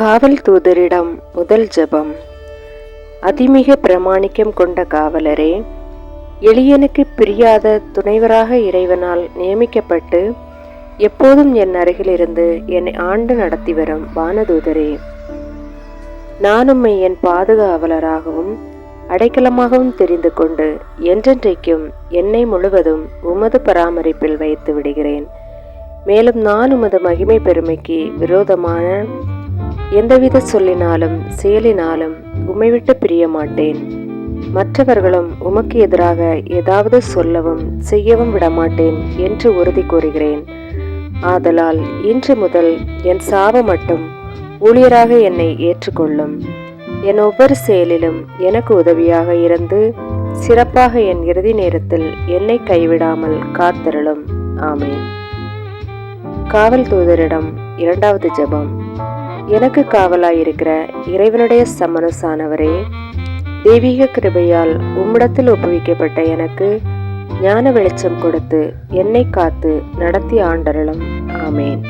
காவல் தூதரிடம் முதல் ஜெபம். அதிமிக பிரமாணிக்கம் கொண்ட காவலரே, எளியனுக்கு பிரியாத துணைவராக இறைவனால் நியமிக்கப்பட்டு எப்போதும் என் அருகிலிருந்து என்னை ஆண்டு நடத்தி வரும் வானதூதரே, நான் உம்மை என் பாதுகாவலராகவும் அடைக்கலமாகவும் தெரிந்து கொண்டு என்றென்றைக்கும் என்னை முழுவதும் உமது பராமரிப்பில் வைத்து விடுகிறேன். மேலும் நான் உமது மகிமை பெருமைக்கு விரோதமான எந்தவித சொல்லினாலும் செயலினாலும் உம்மை விட்டு பிரிய மாட்டேன். மற்றவர்களும் உமக்கு எதிராக ஏதாவது சொல்லவும் செய்யவும் விடமாட்டேன் என்று உறுதி கூறுகிறேன். ஆதலால் இன்று முதல் என் சாவு மட்டும் ஊழியராக என்னை ஏற்றுக்கொள்ளும். என் ஒவ்வொரு செயலிலும் எனக்கு உதவியாக இருந்து சிறப்பாக என் இறுதி நேரத்தில் என்னை கைவிடாமல் காத்தருளும். ஆமேன். காவல் தூதரிடம் இரண்டாவது ஜெபம். எனக்கு காவலாயிருக்கிற இறைவனுடைய சம்மனசானவரே, தெய்வீக கிருபையால் உம்மிடத்தில் ஒப்புவிக்கப்பட்ட எனக்கு ஞான வெளிச்சம் கொடுத்து என்னை காத்து நடத்தி ஆண்டருளும். ஆமேன்.